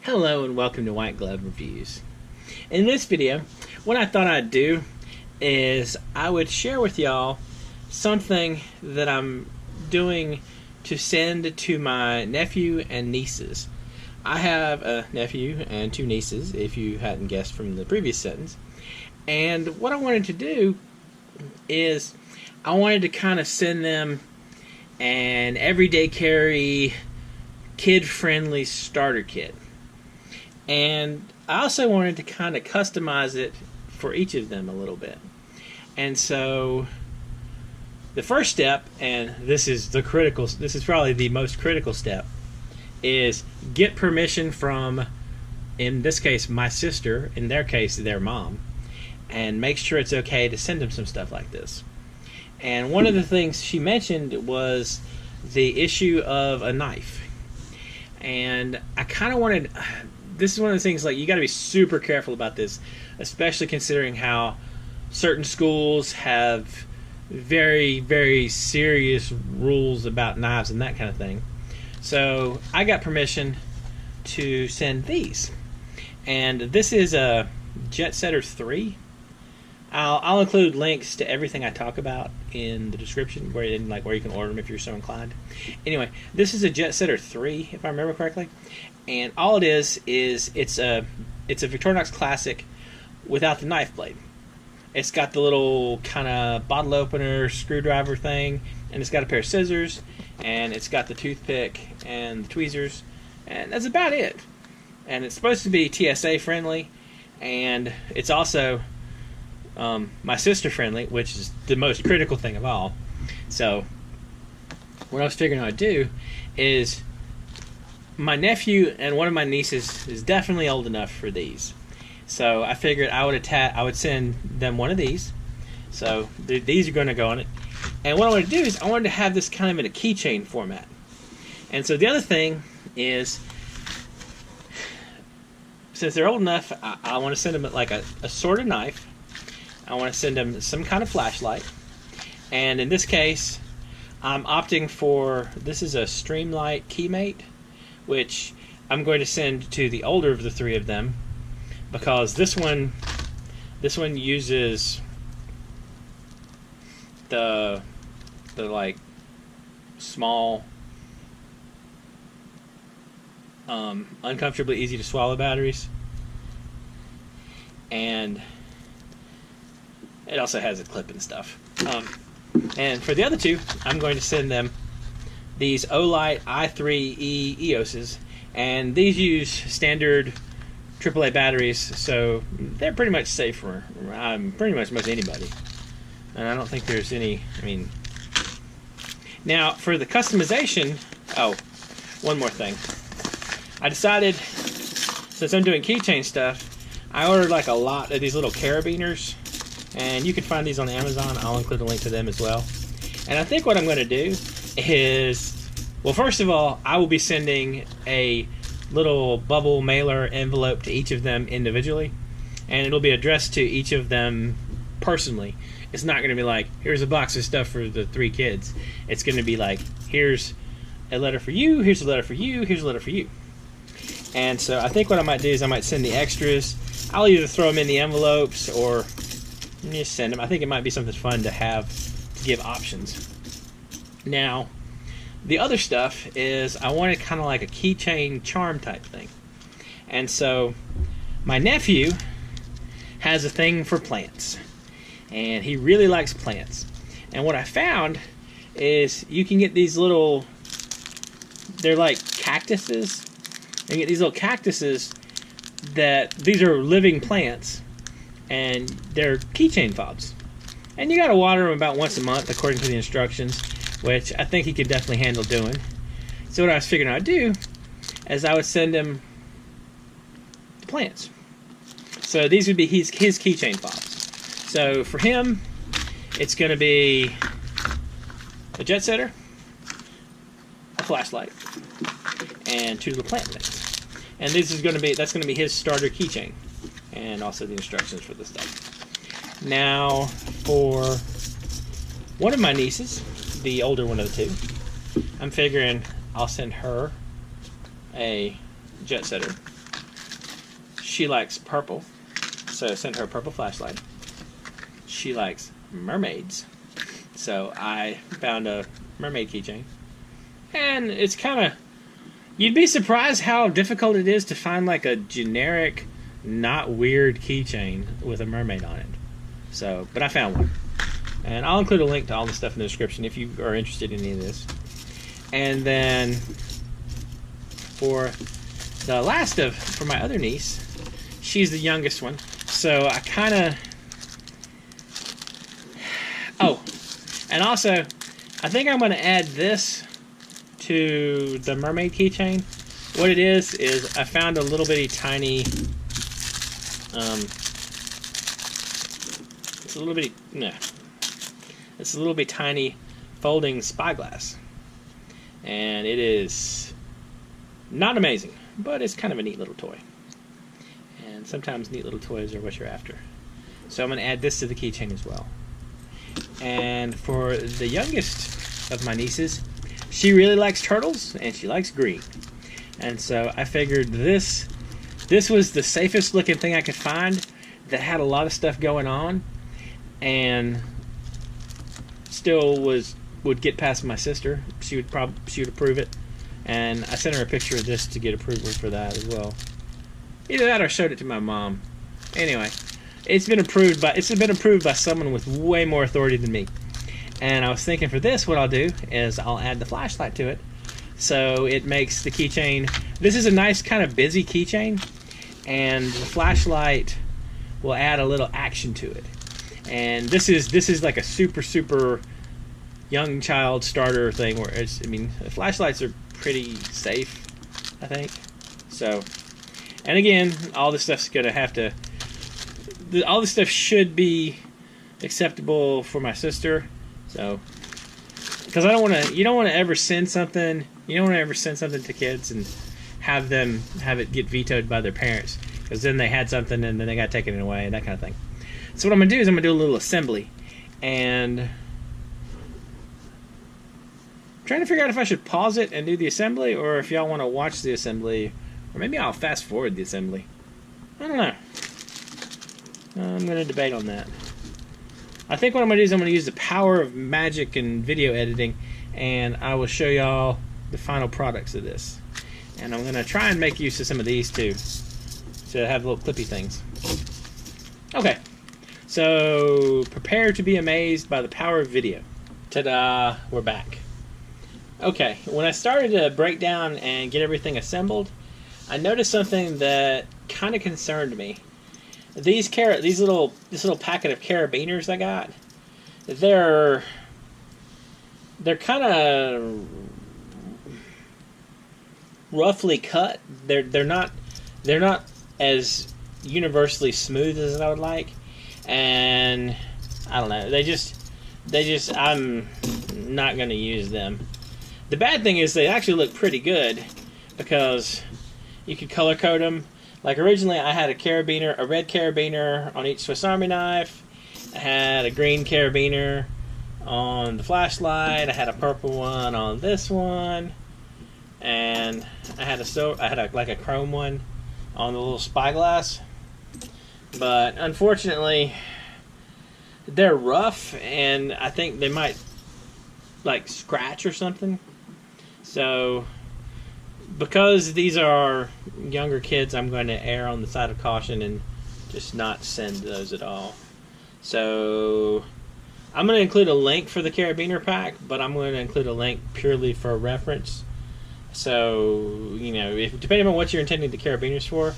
Hello and welcome to White Glove Reviews. In this video, what I thought I'd do is I would share with y'all something that I'm doing to send to my nephew and nieces. I have a nephew and two nieces, if you hadn't guessed from the previous sentence. And what I wanted to do is I wanted to kind of send them an everyday carry, kid-friendly starter kit. And I also wanted to kind of customize it for each of them a little bit. And so the first step, and this is probably the most critical step, is get permission from, in this case, my sister, in their case, their mom, and make sure it's okay to send them some stuff like this. And one of the things she mentioned was the issue of a knife. And I kind of wanted... This is one of the things, like, you got to be super careful about this, especially considering how certain schools have very, very serious rules about knives and that kind of thing. So I got permission to send these. And this is a Jet Setter 3. I'll include links to everything I talk about in the description, where you can order them if you're so inclined. Anyway, this is a Jet Setter 3, if I remember correctly, and all it is it's a Victorinox Classic without the knife blade. It's got the little kind of bottle opener screwdriver thing, and it's got a pair of scissors, and it's got the toothpick and the tweezers, and that's about it. And it's supposed to be TSA friendly, and it's also my sister friendly, which is the most critical thing of all. So what I was figuring I'd do is, my nephew and one of my nieces is definitely old enough for these, so I figured I would send them one of these. So these are going to go on it, and what I want to do is I wanted to have this kind of in a keychain format. And so the other thing is, since they're old enough, I want to send them like a sword of knife. I want to send them some kind of flashlight, and in this case I'm opting for, this is a Streamlight Keymate, which I'm going to send to the older of the three of them, because this one uses the like small uncomfortably easy to swallow batteries, and it also has a clip and stuff. And for the other two, I'm going to send them these Olight i3E EOSs, and these use standard AAA batteries, so they're pretty much safe for pretty much most anybody. And I don't think there's any, Now, for the customization, one more thing. I decided, since I'm doing keychain stuff, I ordered like a lot of these little carabiners, and you can find these on Amazon. I'll include a link to them as well. And I think what I'm going to do is, well, first of all, I will be sending a little bubble mailer envelope to each of them individually, and it'll be addressed to each of them personally. It's not going to be like, here's a box of stuff for the three kids. It's going to be like, here's a letter for you, here's a letter for you, here's a letter for you. And so I think what I might do is I might send the extras. I'll either throw them in the envelopes or just send them. I think it might be something fun to have, to give options. Now, the other stuff is I wanted kind of like a keychain charm type thing. And so my nephew has a thing for plants, and he really likes plants. And what I found is you can get these little, they're like cactuses. You can get these little cactuses that, these are living plants, and they're keychain fobs. And you gotta water them about once a month according to the instructions, which I think he could definitely handle doing. So what I was figuring I'd do is I would send him the plants. So these would be his keychain fobs. So for him, it's gonna be a jet setter, a flashlight, and two little plant mix. And that's gonna be his starter keychain, and also the instructions for the stuff. Now, for one of my nieces, the older one of the two, I'm figuring I'll send her a jet setter. she likes purple, so I sent her a purple flashlight. She likes mermaids, so I found a mermaid keychain. And it's kind of, you'd be surprised how difficult it is to find like a generic, not weird keychain with a mermaid on it. So, but I found one. And I'll include a link to all the stuff in the description if you are interested in any of this. And then for the last for my other niece, she's the youngest one. So I kind of, oh, and also I think I'm going to add this to the mermaid keychain. What it is I found a little bitty tiny, it's a little bit tiny folding spyglass. And it is not amazing, but it's kind of a neat little toy. And sometimes neat little toys are what you're after. So I'm going to add this to the keychain as well. And for the youngest of my nieces, she really likes turtles and she likes green. And so I figured this was the safest looking thing I could find that had a lot of stuff going on and still would get past my sister. She would approve it. And I sent her a picture of this to get approval for that as well. Either that or showed it to my mom. Anyway, it's been approved by someone with way more authority than me. And I was thinking for this, what I'll do is I'll add the flashlight to it. So it makes the keychain, this is a nice kind of busy keychain, and the flashlight will add a little action to it. And this is like a super young child starter thing where it's, I mean, the flashlights are pretty safe, I think. So, and again, all this stuff's gonna have to, all this stuff should be acceptable for my sister. So, because you don't want to ever send something to kids and have it get vetoed by their parents, because then they had something and then they got taken away and that kind of thing. So what I'm gonna do is I'm gonna do a little assembly, and I'm trying to figure out if I should pause it and do the assembly, or if y'all want to watch the assembly, or maybe I'll fast forward the assembly. I don't know. I'm gonna debate on that. I think what I'm going to do is I'm going to use the power of magic and video editing, and I will show y'all the final products of this. And I'm going to try and make use of some of these too, to have little clippy things. Okay, so prepare to be amazed by the power of video. Ta-da, we're back. Okay, when I started to break down and get everything assembled, I noticed something that kind of concerned me. This little packet of carabiners I got, they're kind of roughly cut. They're not as universally smooth as I would like, and I don't know. They just I'm not going to use them. The bad thing is they actually look pretty good because you could color code them. Like originally I had a red carabiner on each Swiss Army knife. I had a green carabiner on the flashlight. I had a purple one on this one. And I had a chrome one on the little spyglass. But unfortunately, they're rough and I think they might like scratch or something. So because these are younger kids, I'm going to err on the side of caution and just not send those at all. So I'm going to include a link for the carabiner pack, but I'm going to include a link purely for reference. So, you know, depending on what you're intending the carabiners for,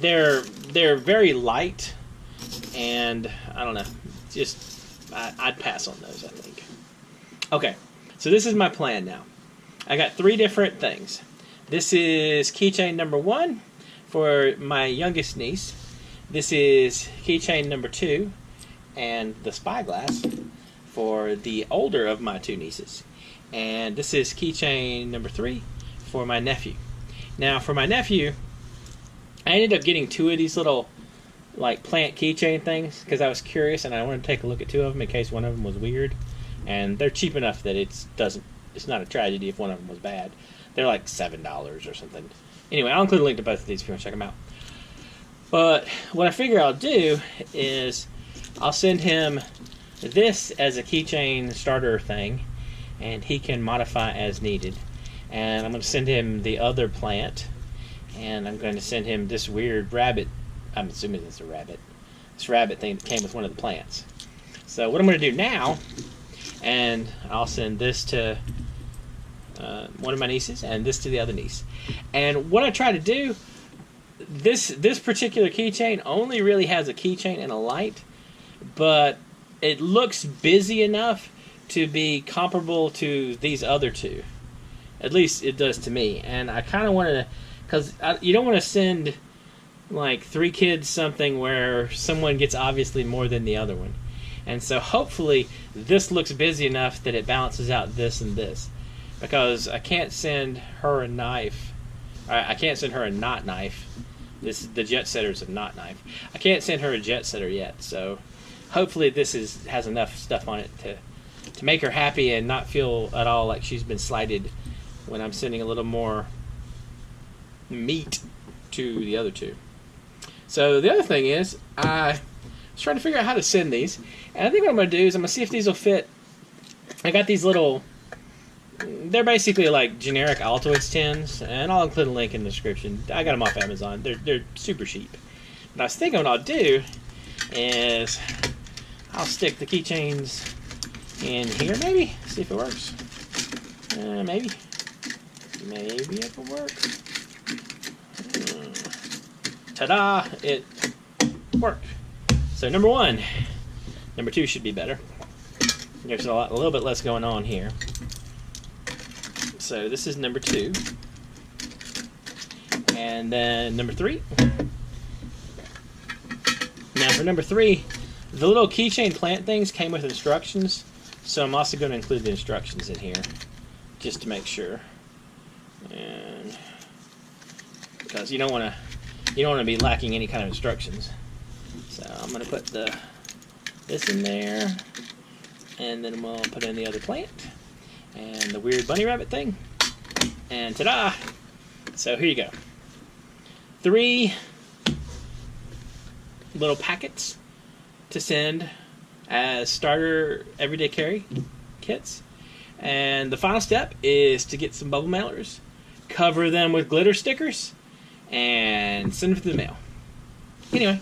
they're very light, and I don't know, I'd pass on those, I think. Okay, so this is my plan now. I got 3 different things. This is keychain number 1 for my youngest niece. This is keychain number 2 and the spyglass for the older of my 2 nieces. And this is keychain number 3 for my nephew. Now for my nephew, I ended up getting 2 of these little like plant keychain things because I was curious and I wanted to take a look at 2 of them in case one of them was weird. And they're cheap enough that it's not a tragedy if one of them was bad. They're like $7 or something. Anyway, I'll include a link to both of these if you want to check them out. But what I figure I'll do is I'll send him this as a keychain starter thing, and he can modify as needed. And I'm going to send him the other plant, and I'm going to send him this weird rabbit. I'm assuming it's a rabbit. This rabbit thing that came with one of the plants. So what I'm going to do now, and I'll send this to one of my nieces and this to the other niece. And what I try to do, this particular keychain only really has a keychain and a light, but it looks busy enough to be comparable to these other two. At least it does to me. And I kind of wanted to, because you don't want to send like 3 kids something where someone gets obviously more than the other one. And so hopefully this looks busy enough that it balances out this and this. Because I can't send her a knife. I can't send her a knot knife. The jet setter's a knot knife. I can't send her a jet setter yet. So hopefully this has enough stuff on it to make her happy and not feel at all like she's been slighted when I'm sending a little more meat to the other two. So the other thing is, I was trying to figure out how to send these. And I think what I'm going to do is I'm going to see if these will fit. I got these little, they're basically like generic Altoids tins, and I'll include a link in the description. I got them off Amazon. They're super cheap. But I was thinking what I'll do is I'll stick the keychains in here, maybe. See if it works. Maybe it will work. Ta-da! It worked. So number 1. Number 2 should be better. There's a little bit less going on here. So this is number 2. And then number 3. Now for number 3, the little keychain plant things came with instructions. So I'm also going to include the instructions in here, just to make sure. And because you don't want to be lacking any kind of instructions. So I'm going to put this in there, and then we'll put in the other plant and the weird bunny rabbit thing, and ta-da! So here you go. 3 little packets to send as starter everyday carry kits. And the final step is to get some bubble mailers, cover them with glitter stickers, and send them to the mail. Anyway,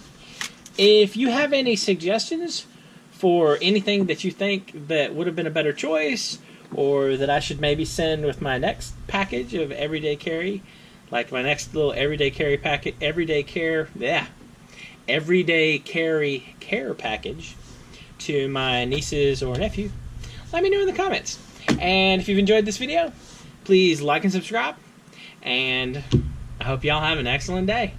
if you have any suggestions for anything that you think that would have been a better choice, or that I should maybe send with my next package of everyday carry, like my next little everyday carry packet, everyday carry care package to my nieces or nephew, let me know in the comments. And if you've enjoyed this video, please like and subscribe, and I hope y'all have an excellent day.